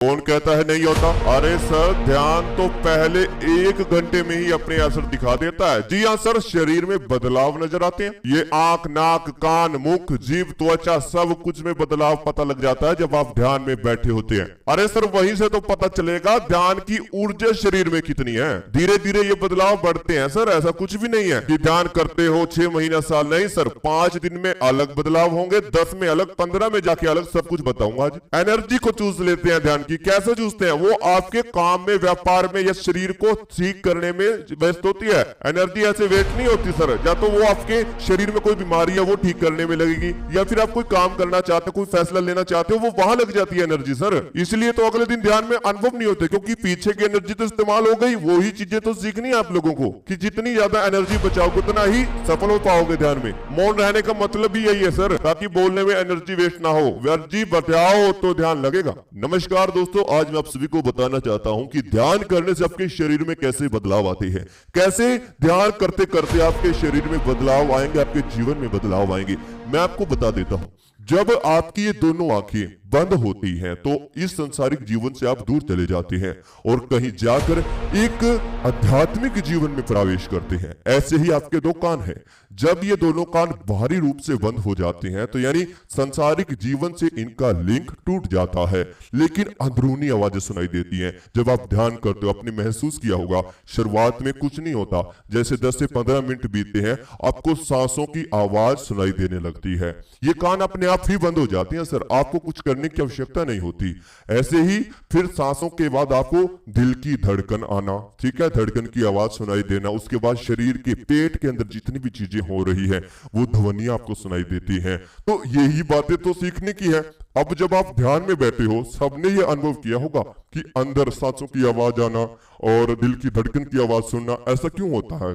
कौन कहता है नहीं होता? अरे सर, ध्यान तो पहले 1 घंटे में ही अपने असर दिखा देता है। जी हाँ सर, शरीर में बदलाव नजर आते हैं। ये आंख, नाक, कान, मुख, जीभ, त्वचा सब कुछ में बदलाव पता लग जाता है जब आप ध्यान में बैठे होते हैं। अरे सर, वहीं से तो पता चलेगा ध्यान की ऊर्जा शरीर में कितनी है। धीरे धीरे ये बदलाव बढ़ते हैं सर, ऐसा कुछ भी नहीं है कि ध्यान करते हो 6 महीना साल, नहीं सर। 5 दिन में अलग बदलाव होंगे, 10 में अलग, 15 में जाके अलग, सब कुछ बताऊंगा आज। एनर्जी को चूस लेते हैं ध्यान की। कैसे चूसते हैं? वो आपके काम में, व्यापार में या शरीर को ठीक करने में व्यस्त होती है। एनर्जी ऐसे वेस्ट नहीं होती सर। या तो वो आपके शरीर में कोई बीमारी है वो ठीक करने में लगेगी, या फिर आप कोई काम करना चाहते हो, कोई फैसला लेना चाहते हो, वो वहां लग जाती है एनर्जी सर। इसलिए तो अगले दिन ध्यान में अनुभव नहीं होते, क्योंकि पीछे की एनर्जी तो इस्तेमाल हो गई। वही चीजें तो सीखनी है आप लोगों को कि जितनी ज्यादा एनर्जी बचाओगे उतना ही सफल हो पाओगे ध्यान में। मौन रहने का मतलब भी यही है सर, ताकि बोलने में एनर्जी वेस्ट ना हो। एनर्जी बचाओ तो ध्यान लगेगा। नमस्कार दोस्तों, आज मैं आप सभी को बताना चाहता हूं कि ध्यान करने से आपके शरीर में कैसे बदलाव आते हैं, कैसे ध्यान करते करते आपके शरीर में बदलाव आएंगे, आपके जीवन में बदलाव आएंगे। मैं आपको बता देता हूं, जब आपकी ये दोनों आंखें बंद होती हैं तो इस संसारिक जीवन से आप दूर चले जाते हैं और कहीं जाकर एक आध्यात्मिक जीवन में प्रवेश करते हैं। ऐसे ही आपके 2 कान हैं, जब ये दोनों कान बाहरी रूप से बंद हो जाते हैं तो यानी संसारिक जीवन से इनका लिंक टूट जाता है, लेकिन अंदरूनी आवाजें सुनाई देती हैं। जब आप ध्यान करते हो, आपने महसूस किया होगा, शुरुआत में कुछ नहीं होता, जैसे 10 से 15 मिनट बीतते हैं आपको सांसों की आवाज सुनाई देने लगती है। ये कान अपने आप ही बंद हो जाते हैं सर, आपको कुछ करने की आवश्यकता नहीं होती। ऐसे ही फिर सांसों के बाद आपको दिल की धड़कन आना, ठीक है, धड़कन की आवाज सुनाई देना। उसके बाद शरीर के पेट के अंदर जितनी भी चीजें हो रही है वो ध्वनियां आपको सुनाई देती हैं। तो यही बातें तो सीखने की है। अब जब आप ध्यान में बैठे हो, सबने ये अनुभव किया होगा कि अंदर सांसों की आवाज आना और दिल की धड़कन की आवाज सुनना। ऐसा क्यों होता है?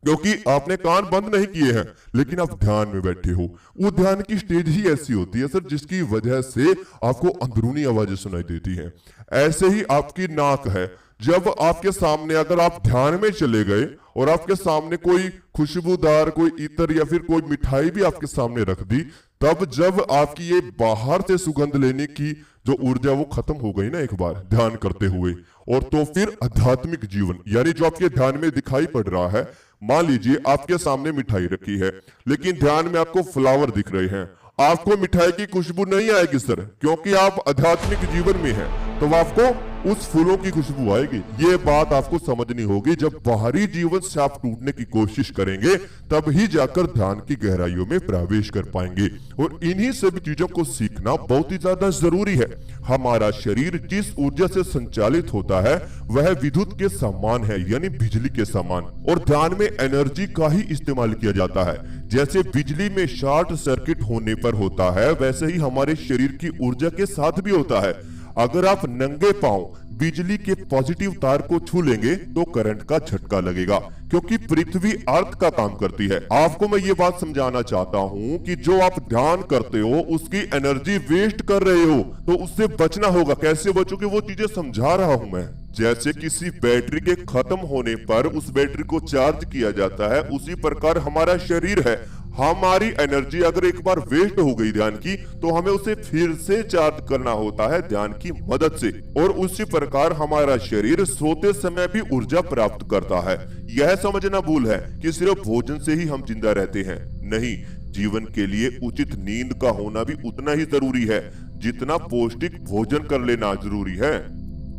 क्योंकि आपने कान बंद नहीं किए हैं, लेकिन आप ध्यान में बैठे हो। वो ध्यान की स्टेज ही ऐसी होती है सर, जिसकी वजह से आपको अंदरूनी आवाजें सुनाई देती हैं। ऐसे ही आपकी नाक है, जब आपके सामने अगर आप ध्यान में चले गए और आपके सामने कोई खुशबूदार, कोई इत्र या फिर कोई मिठाई भी आपके सामने रख दी, तब जब आपकी ये बाहर से सुगंध लेने की जो ऊर्जा वो खत्म हो गई ना एक बार ध्यान करते हुए, और तो फिर आध्यात्मिक जीवन यानी जो आपके ध्यान में दिखाई पड़ रहा है। मान लीजिए आपके सामने मिठाई रखी है, लेकिन ध्यान में आपको फ्लावर दिख रहे हैं, आपको मिठाई की खुशबू नहीं आएगी सर, क्योंकि आप आध्यात्मिक जीवन में हैं, तो आपको उस फूलों की खुशबू आएगी। ये बात आपको समझनी होगी। जब बाहरी जीवन से आप टूटने की कोशिश करेंगे तब ही जाकर ध्यान की गहराइयों में प्रवेश कर पाएंगे। और इन्हीं सभी चीजों को सीखना बहुत ही ज्यादा जरूरी है। हमारा शरीर जिस ऊर्जा से संचालित होता है वह विद्युत के समान है, यानी बिजली के समान, और ध्यान में एनर्जी का ही इस्तेमाल किया जाता है। जैसे बिजली में शॉर्ट सर्किट होने पर होता है, वैसे ही हमारे शरीर की ऊर्जा के साथ भी होता है। अगर आप नंगे पांव बिजली के पॉजिटिव तार को छू लेंगे तो करंट का झटका लगेगा, क्योंकि पृथ्वी अर्थ का काम करती है। आपको मैं ये बात समझाना चाहता हूँ कि जो आप ध्यान करते हो उसकी एनर्जी वेस्ट कर रहे हो, तो उससे बचना होगा। कैसे बचोगे वो चीजें समझा रहा हूं मैं। जैसे किसी बैटरी के खत्म होने पर उस बैटरी को चार्ज किया जाता है, उसी प्रकार हमारा शरीर है। हमारी एनर्जी अगर एक बार वेस्ट हो गई ध्यान की, तो हमें उसे फिर से चार्ज करना होता है ध्यान की मदद से। और उसी प्रकार हमारा शरीर सोते समय भी ऊर्जा प्राप्त करता है। यह समझना भूल है कि सिर्फ भोजन से ही हम जिंदा रहते हैं। नहीं, जीवन के लिए उचित नींद का होना भी उतना ही जरूरी है जितना पौष्टिक भोजन कर लेना जरूरी है।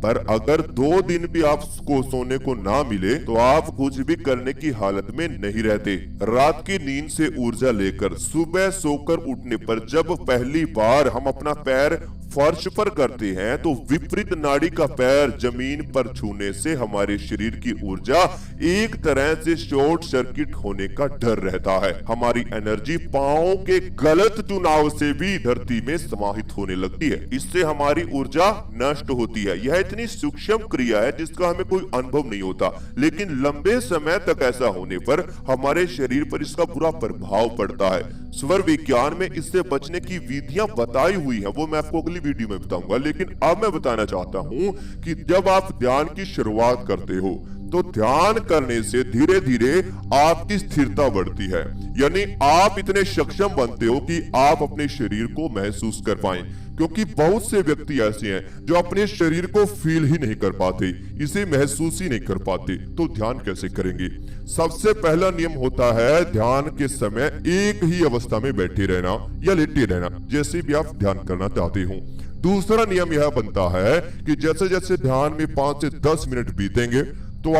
पर अगर 2 दिन भी आपको सोने को ना मिले तो आप कुछ भी करने की हालत में नहीं रहते। रात की नींद से ऊर्जा लेकर सुबह सोकर उठने पर जब पहली बार हम अपना पैर फर्श पर करते हैं तो विपरीत नाड़ी का पैर जमीन पर छूने से हमारे शरीर की ऊर्जा एक तरह से शॉर्ट सर्किट होने का डर रहता है। हमारी एनर्जी पांवों के गलत चुनाव से भी धरती में समाहित होने लगती है। इससे हमारी ऊर्जा नष्ट होती है। यह इतनी सूक्ष्म क्रिया है जिसका हमें कोई अनुभव नहीं होता, लेकिन लंबे समय तक ऐसा होने पर हमारे शरीर पर इसका बुरा प्रभाव पड़ता है। स्वर विज्ञान में इससे बचने की विधियां बताई हुई हैं, वो मैं आपको अगली वीडियो में बताऊंगा। लेकिन अब मैं बताना चाहता हूं कि जब आप ध्यान की शुरुआत करते हो तो ध्यान करने से धीरे धीरे आपकी स्थिरता बढ़ती है, यानी आप इतने सक्षम बनते हो कि आप अपने शरीर को महसूस कर पाएं। क्योंकि बहुत से व्यक्ति ऐसे हैं जो अपने शरीर को फील ही नहीं कर पाते, इसे महसूस ही नहीं कर पाते, तो ध्यान कैसे करेंगे। सबसे पहला नियम होता है ध्यान के समय एक ही अवस्था में बैठे रहना या लेटे रहना, जैसे भी आप ध्यान करना चाहते हो। दूसरा नियम यह बनता है कि जैसे जैसे ध्यान में 5 से 10 मिनट बीतेंगे तो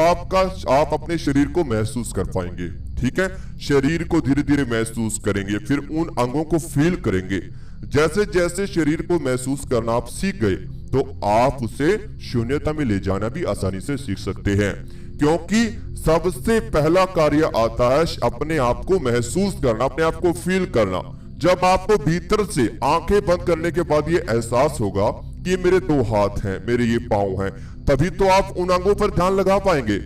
आप अपने शरीर को महसूस कर पाएंगे। ठीक है, शरीर को धीरे धीरे महसूस करेंगे, फिर उन अंगों को फील करेंगे। जैसे जैसे शरीर को महसूस करना आप सीख गए तो आप उसे शून्यता में ले जाना भी आसानी से सीख सकते हैं, क्योंकि सबसे पहला कार्य आता है अपने आप को महसूस करना, अपने आप को फील करना। जब आपको भीतर से आंखें बंद करने के बाद ये एहसास होगा कि मेरे 2 हाथ हैं, मेरे ये पांव हैं, तभी तो आप उन अंगों पर ध्यान लगा पाएंगे।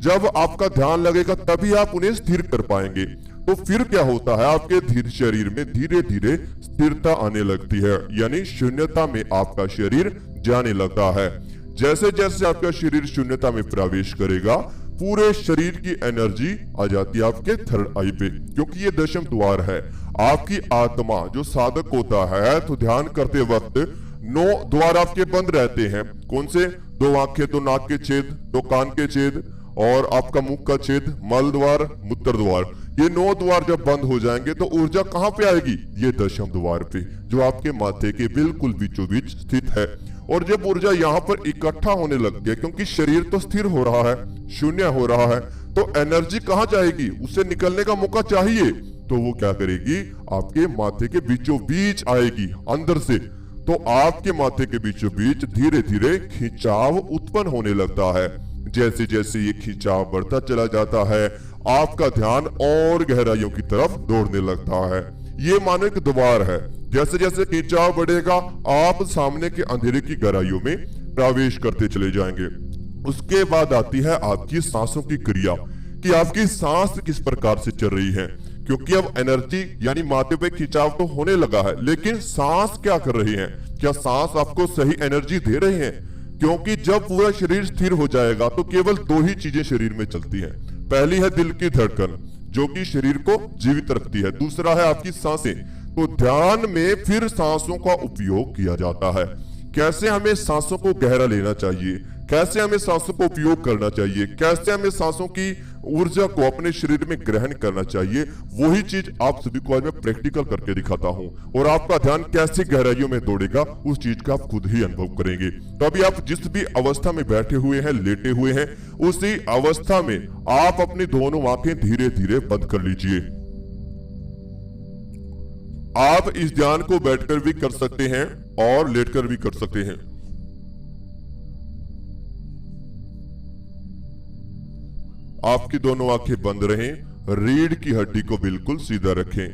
जब आपका ध्यान लगेगा तभी आप उन्हें स्थिर कर पाएंगे। तो फिर क्या होता है, आपके शरीर में धीरे धीरे स्थिरता आने लगती है, यानी शून्यता में आपका शरीर जाने लगता है। जैसे जैसे आपका शरीर शून्यता में प्रवेश करेगा, पूरे शरीर की एनर्जी आ जाती है आपके थर्ड आई पे, क्योंकि ये दशम द्वार है। आपकी आत्मा जो साधक होता है, तो ध्यान करते वक्त 9 द्वार आपके बंद रहते हैं। कौन से? 2 आंखें, 2 नाक के छेद, 2 कान के छेद और आपका मुख का छेद, मल द्वार, मूत्र द्वार। ये 9 द्वार जब बंद हो जाएंगे तो ऊर्जा कहां पे आएगी? ये दशम द्वार पे, जो आपके माथे के बिल्कुल बीचों बीच स्थित है। और जब ऊर्जा यहाँ पर इकट्ठा होने लगती है, क्योंकि शरीर तो स्थिर हो रहा है, शून्य हो रहा है, तो एनर्जी कहां जाएगी? उसे निकलने का मौका चाहिए, तो वो क्या करेगी? आपके माथे के बीचों बीच आएगी अंदर से। तो आपके माथे के बीचों बीच धीरे धीरे खिंचाव उत्पन्न होने लगता है। जैसे जैसे ये खिंचाव बढ़ता चला जाता है, आपका ध्यान और गहराइयों की तरफ दौड़ने लगता है। ये मानो एक द्वार है, जैसे जैसे खिंचाव बढ़ेगा आप सामने के अंधेरे की गहराइयों में प्रवेश करते चले जाएंगे। उसके बाद आती है आपकी सांसों की क्रिया, कि आपकी सांस किस प्रकार से चल रही है, क्योंकि अब एनर्जी यानी माथे पे खिंचाव तो होने लगा है, लेकिन सांस क्या कर रही है? क्या सांस आपको सही एनर्जी दे रही है? क्योंकि जब पूरा शरीर स्थिर हो जाएगा तो केवल 2 ही चीजें शरीर में चलती हैं। पहली है दिल की धड़कन, जो कि शरीर को जीवित रखती है। दूसरा है आपकी सांसें। तो ध्यान में फिर सांसों का उपयोग किया जाता है। कैसे हमें सांसों को गहरा लेना चाहिए, कैसे हमें सांसों को उपयोग करना चाहिए, कैसे हमें सांसों की ऊर्जा को अपने शरीर में ग्रहण करना चाहिए, वही चीज आप सभी को आज मैं प्रैक्टिकल करके दिखाता हूं। और आपका ध्यान कैसे गहराइयों में दौड़ेगा, उस चीज का आप खुद ही अनुभव करेंगे। तो अभी आप जिस भी अवस्था में बैठे हुए हैं, लेटे हुए हैं, उसी अवस्था में आप अपनी दोनों आंखें धीरे धीरे बंद कर लीजिए। आप इस ध्यान को बैठकर भी कर सकते हैं और लेटकर भी कर सकते हैं। आपकी दोनों आंखें बंद रहें, रीढ़ की हड्डी को बिल्कुल सीधा रखें।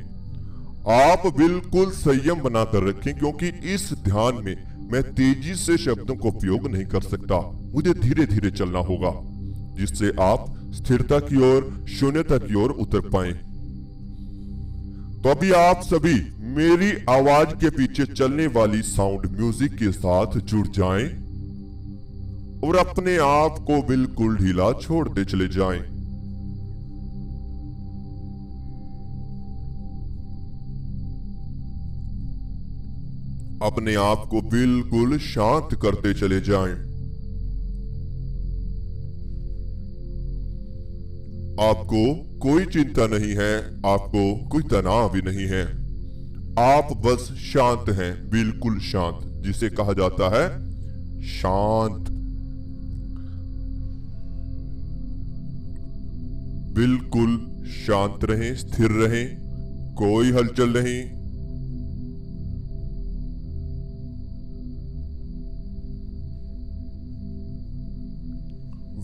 आप बिल्कुल संयम बनाकर रखें, क्योंकि इस ध्यान में मैं तेजी से शब्दों का उपयोग नहीं कर सकता, मुझे धीरे धीरे चलना होगा, जिससे आप स्थिरता की ओर, शून्यता की ओर उतर पाएं। तो अभी आप सभी मेरी आवाज के पीछे चलने वाली साउंड म्यूजिक के साथ जुड़ जाएं और अपने आप को बिल्कुल ढीला छोड़ते चले जाएं। अपने आप को बिल्कुल शांत करते चले जाएं। आपको कोई चिंता नहीं है, आपको कोई तनाव भी नहीं है। आप बस शांत हैं, बिल्कुल शांत, जिसे कहा जाता है शांत। बिल्कुल शांत रहें, स्थिर रहें, कोई हलचल नहीं।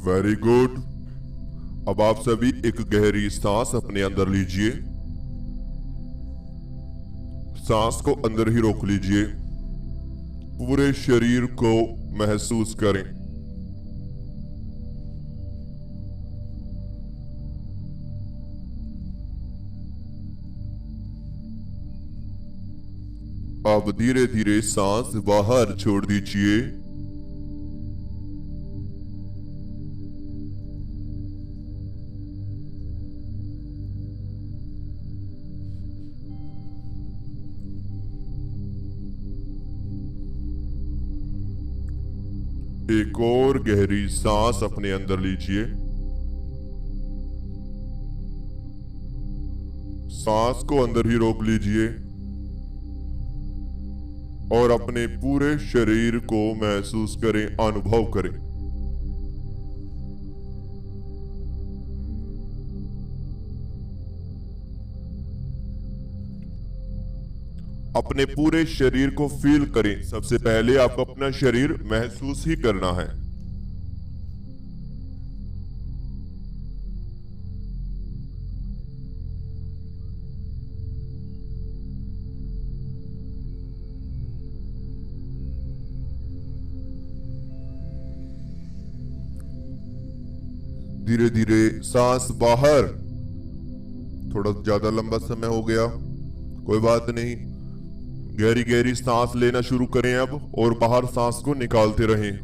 Very good. अब आप सभी एक गहरी सांस अपने अंदर लीजिए। सांस को अंदर ही रोक लीजिए। पूरे शरीर को महसूस करें। अब धीरे धीरे सांस बाहर छोड़ दीजिए। एक और गहरी सांस अपने अंदर लीजिए। सांस को अंदर ही रोक लीजिए और अपने पूरे शरीर को महसूस करें, अनुभव करें। अपने पूरे शरीर को फील करें। सबसे पहले आपको अपना शरीर महसूस ही करना है। धीरे धीरे सांस बाहर। थोड़ा ज्यादा लंबा समय हो गया, कोई बात नहीं। गहरी गहरी सांस लेना शुरू करें अब और बाहर सांस को निकालते रहें।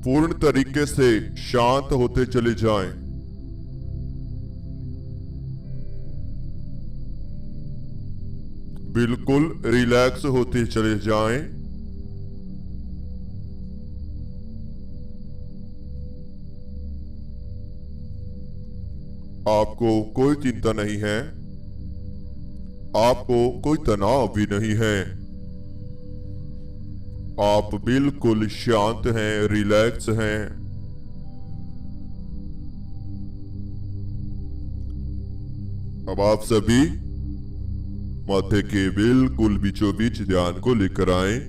पूर्ण तरीके से शांत होते चले जाएं। बिल्कुल रिलैक्स होते चले जाएं। आपको कोई चिंता नहीं है, आपको कोई तनाव भी नहीं है। आप बिल्कुल शांत हैं, रिलैक्स हैं। अब आप सभी माथे के बिल्कुल बीचों बीच ध्यान को लेकर आए।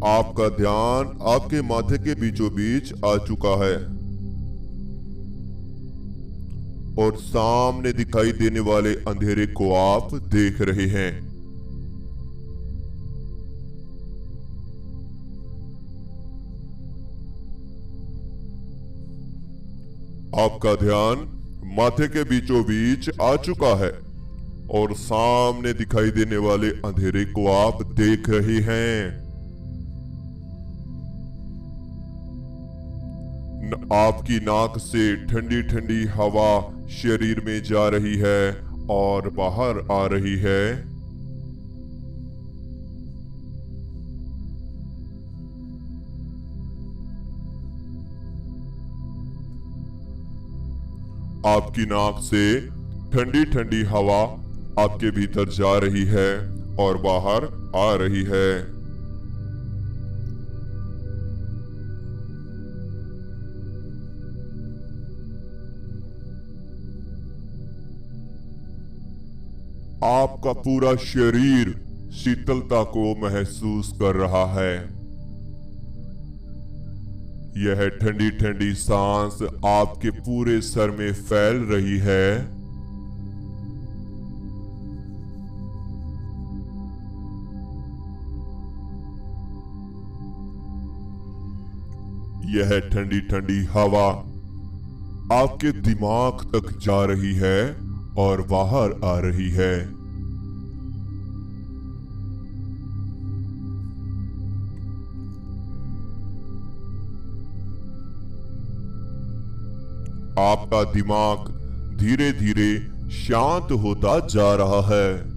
आपका ध्यान आपके माथे के बीचों बीच आ चुका है और सामने दिखाई देने वाले अंधेरे को आप देख रहे हैं। आपका ध्यान माथे के बीचों बीच आ चुका है और सामने दिखाई देने वाले अंधेरे को आप देख रहे हैं। आपकी नाक से ठंडी ठंडी हवा शरीर में जा रही है और बाहर आ रही है। आपकी नाक से ठंडी ठंडी हवा आपके भीतर जा रही है और बाहर आ रही है। आपका पूरा शरीर शीतलता को महसूस कर रहा है। यह ठंडी ठंडी सांस आपके पूरे सर में फैल रही है। यह ठंडी ठंडी हवा आपके दिमाग तक जा रही है और बाहर आ रही है। आपका दिमाग धीरे धीरे शांत होता जा रहा है।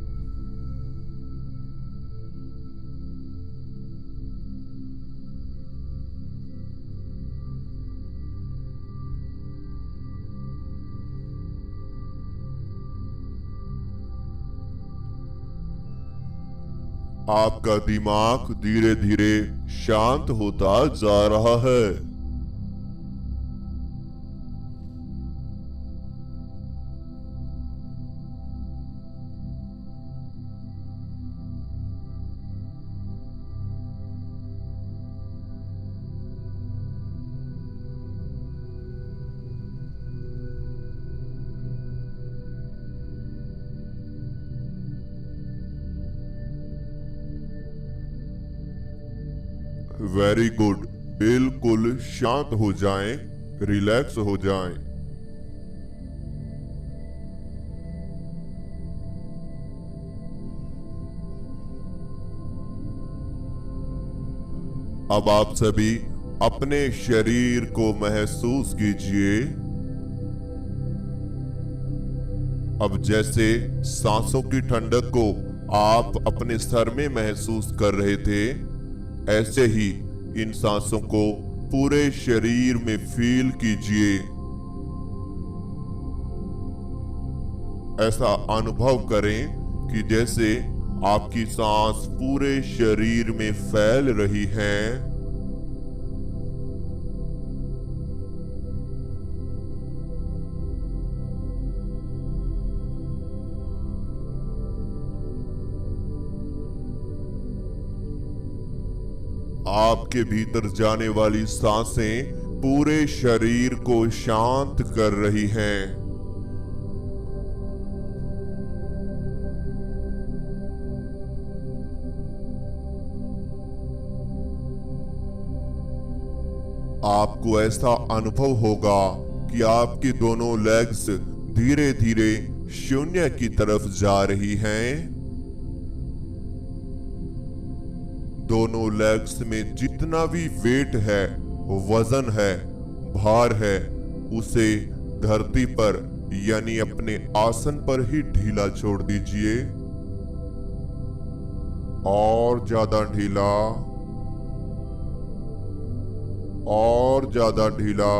आपका दिमाग धीरे धीरे शांत होता जा रहा है। Very good. बिल्कुल शांत हो जाएं, रिलैक्स हो जाएं। अब आप सभी अपने शरीर को महसूस कीजिए। अब जैसे सांसों की ठंडक को आप अपने सर में महसूस कर रहे थे, ऐसे ही इन सांसों को पूरे शरीर में फील कीजिए। ऐसा अनुभव करें कि जैसे आपकी सांस पूरे शरीर में फैल रही है। आपके भीतर जाने वाली सांसें पूरे शरीर को शांत कर रही हैं। आपको ऐसा अनुभव होगा कि आपकी दोनों लेग्स धीरे धीरे शून्य की तरफ जा रही हैं। दोनों लेग्स में जितना भी वेट है, वजन है, भार है, उसे धरती पर यानी अपने आसन पर ही ढीला छोड़ दीजिए। और ज्यादा ढीला, और ज्यादा ढीला।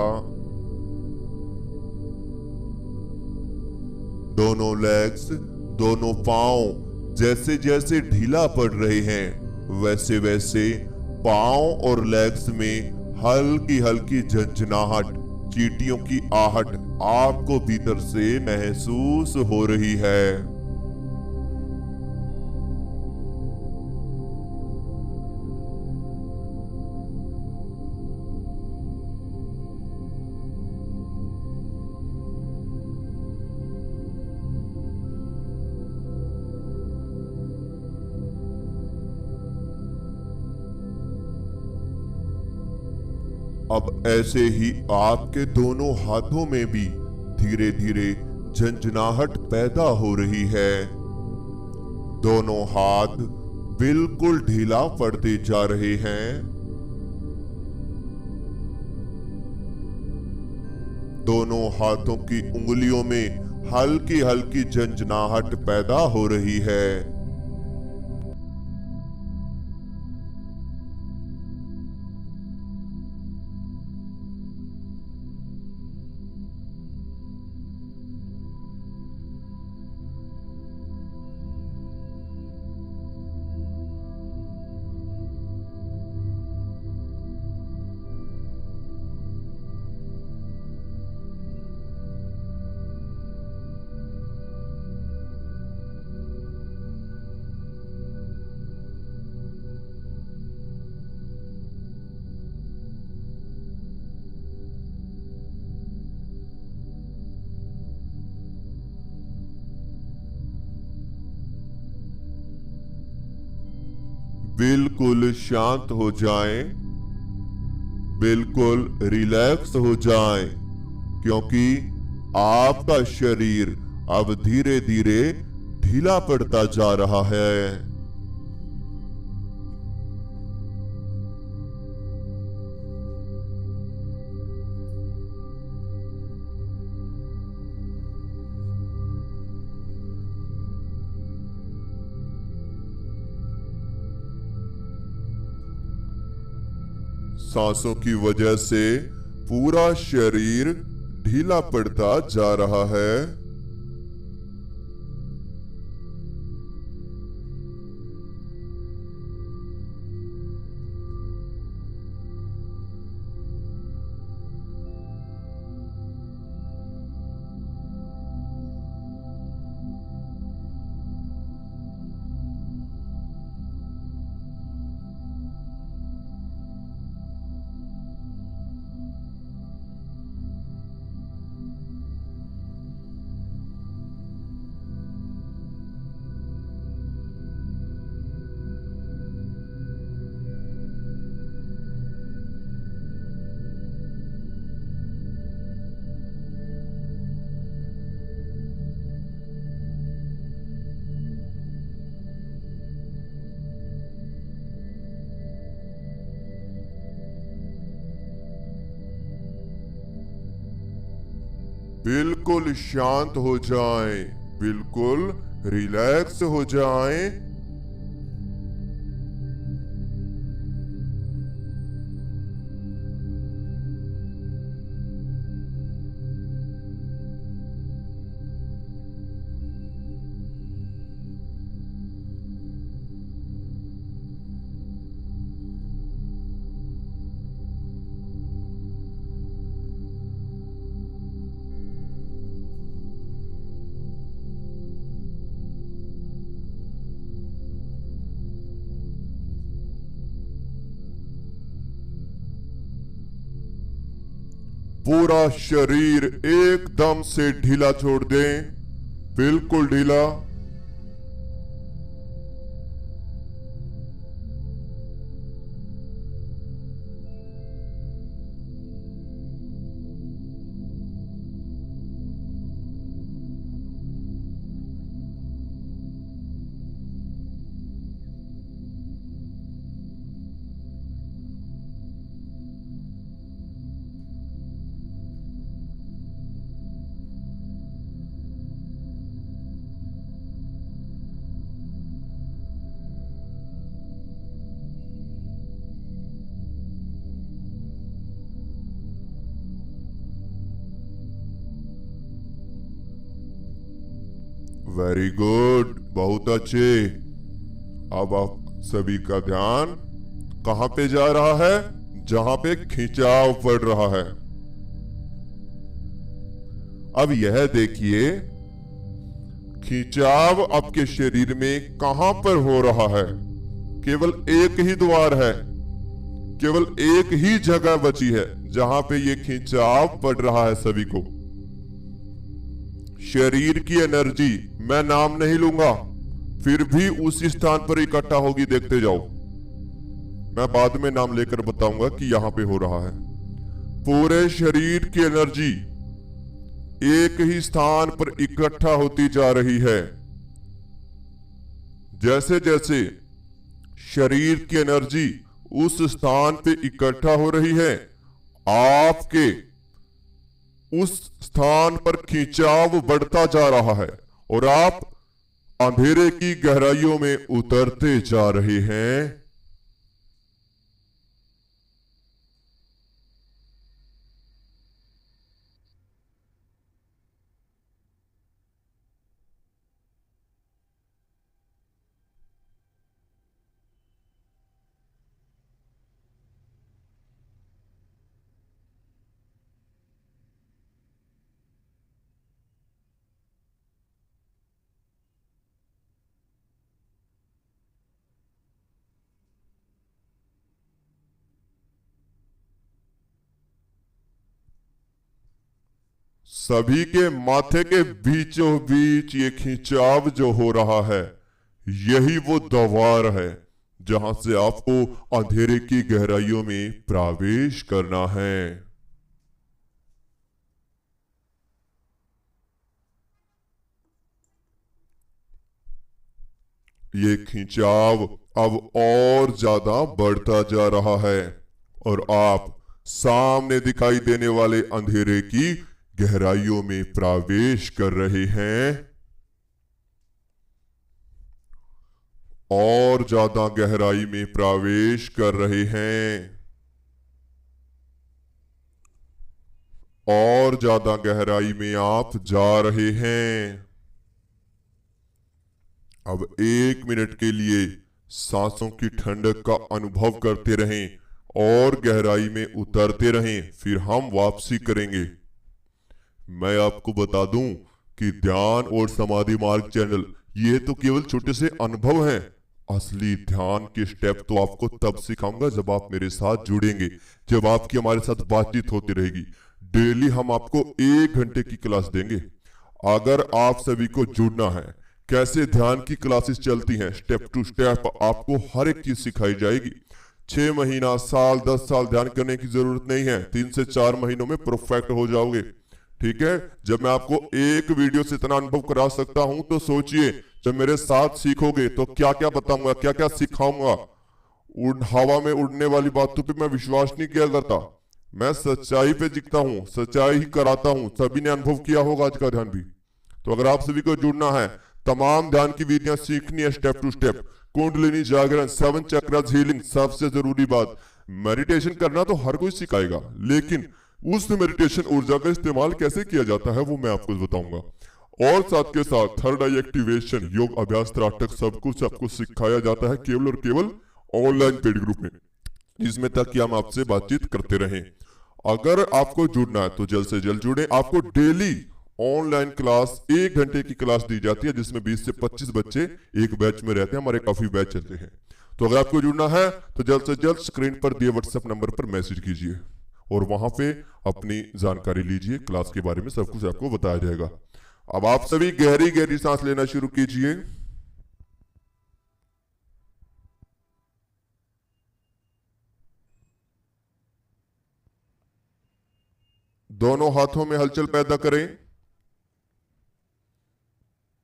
दोनों लेग्स, दोनों पांव जैसे जैसे ढीला पड़ रहे हैं, वैसे वैसे पांव और लेग्स में हल्की हल्की झंझनाहट, चींटियों की आहट आपको भीतर से महसूस हो रही है। अब ऐसे ही आपके दोनों हाथों में भी धीरे धीरे झंझनाहट पैदा हो रही है। दोनों हाथ बिल्कुल ढीला पड़ते जा रहे हैं। दोनों हाथों की उंगलियों में हल्की हल्की झंझनाहट पैदा हो रही है। बिल्कुल शांत हो जाएं, बिल्कुल रिलैक्स हो जाएं, क्योंकि आपका शरीर अब धीरे धीरे ढीला पड़ता जा रहा है। सांसों की वजह से पूरा शरीर ढीला पड़ता जा रहा है। बिल्कुल शांत हो जाएं, बिल्कुल रिलैक्स हो जाएं। पूरा शरीर एकदम से ढीला छोड़ दें, बिल्कुल ढीला। वेरी गुड, बहुत अच्छे। अब आप सभी का ध्यान कहां पे जा रहा है? जहां पे खिंचाव पड़ रहा है। अब यह देखिए, खिंचाव आपके शरीर में कहां पर हो रहा है? केवल एक ही द्वार है, केवल एक ही जगह बची है जहां पे ये खिंचाव पड़ रहा है सभी को। शरीर की एनर्जी मैं नाम नहीं लूंगा, फिर भी उसी स्थान पर इकट्ठा होगी, देखते जाओ। मैं बाद में नाम लेकर बताऊंगा कि यहां पे हो रहा है। पूरे शरीर की एनर्जी एक ही स्थान पर इकट्ठा होती जा रही है। जैसे जैसे शरीर की एनर्जी उस स्थान पे इकट्ठा हो रही है, आपके उस स्थान पर खिंचाव बढ़ता जा रहा है और आप अंधेरे की गहराइयों में उतरते जा रहे हैं। सभी के माथे के बीचों बीच ये खिंचाव जो हो रहा है, यही वो द्वार है जहां से आपको अंधेरे की गहराइयों में प्रवेश करना है। ये खिंचाव अब और ज्यादा बढ़ता जा रहा है और आप सामने दिखाई देने वाले अंधेरे की गहराइयों में प्रवेश कर रहे हैं। और ज्यादा गहराई में प्रवेश कर रहे हैं। और ज्यादा गहराई में आप जा रहे हैं। अब 1 मिनट के लिए सांसों की ठंडक का अनुभव करते रहें और गहराई में उतरते रहें, फिर हम वापसी करेंगे। मैं आपको बता दूं कि ध्यान और समाधि मार्ग चैनल ये तो केवल छोटे से अनुभव हैं। असली ध्यान के स्टेप तो आपको तब सिखाऊंगा जब आप मेरे साथ जुड़ेंगे, जब आपकी हमारे साथ बातचीत होती रहेगी। डेली हम आपको 1 घंटे की क्लास देंगे। अगर आप सभी को जुड़ना है, कैसे ध्यान की क्लासेस चलती हैं, स्टेप टू स्टेप आपको हर एक चीज सिखाई जाएगी। 6 महीना, साल, 10 साल ध्यान करने की जरूरत नहीं है। 3 से 4 महीनों में परफेक्ट हो जाओगे। ठीक है, जब मैं आपको एक वीडियो से इतना अनुभव करा सकता हूं तो सोचिए जब मेरे साथ सीखोगे तो क्या क्या बताऊंगा, क्या क्या सिखाऊंगा। हवा में उड़ने वाली बातों पे मैं विश्वास नहीं किया करता। मैं सच्चाई पे जीतता हूँ, सच्चाई ही कराता हूँ। सभी ने अनुभव किया होगा आज का ध्यान भी। तो अगर आप सभी को जुड़ना है, तमाम ध्यान की विधियां सीखनी है स्टेप टू स्टेप, कुंडलिनी जागरण, 7 चक्रस हीलिंग, सबसे जरूरी बात मेडिटेशन करना तो हर कोई सिखाएगा, लेकिन उस मेडिटेशन ऊर्जा का इस्तेमाल कैसे किया जाता है वो मैं आपको बताऊंगा। और साथ के साथ थर्ड आई एक्टिवेशन, योग अभ्यास, त्राटक, सब कुछ आपको सिखाया जाता है केवल और केवल ऑनलाइन पेड ग्रुप में, जिसमें तक कि हम आपसे बातचीत करते रहें। अगर आपको जुड़ना है तो जल्द से जल्द जुड़े। आपको डेली ऑनलाइन क्लास 1 घंटे की क्लास दी जाती है, जिसमें 20 से 25 बच्चे एक बैच में रहते हैं। हमारे काफी बैच चलते हैं। तो अगर आपको जुड़ना है तो जल्द से जल्द स्क्रीन पर दिए व्हाट्सएप नंबर पर मैसेज कीजिए और वहां पे अपनी जानकारी लीजिए। क्लास के बारे में सब कुछ आपको बताया जाएगा। अब आप सभी गहरी गहरी सांस लेना शुरू कीजिए। दोनों हाथों में हलचल पैदा करें,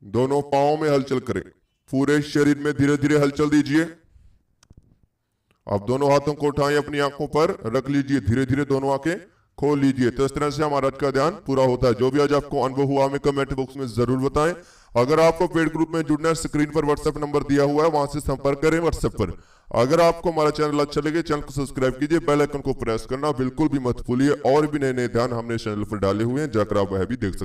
दोनों पांवों में हलचल करें, पूरे शरीर में धीरे धीरे हलचल दीजिए। अब दोनों हाथों को उठाएं, अपनी आंखों पर रख लीजिए, धीरे धीरे दोनों आंखें खोल लीजिए। तो इस तरह से हमारा आज का ध्यान पूरा होता है। जो भी आज आपको अनुभव हुआ हमें कमेंट बॉक्स में जरूर बताएं। अगर आपको पेड ग्रुप में जुड़ना है, स्क्रीन पर व्हाट्सएप नंबर दिया हुआ है, वहां से संपर्क करें व्हाट्सएप पर। अगर आपको हमारा चैनल अच्छा लगे, चैनल को सब्सक्राइब कीजिए, बेल आइकन को प्रेस करना बिल्कुल भी मत भूलिए। और भी नए नए ध्यान हमने चैनल पर डाले हुए हैं, जाकर आप वह भी देख सकते हैं।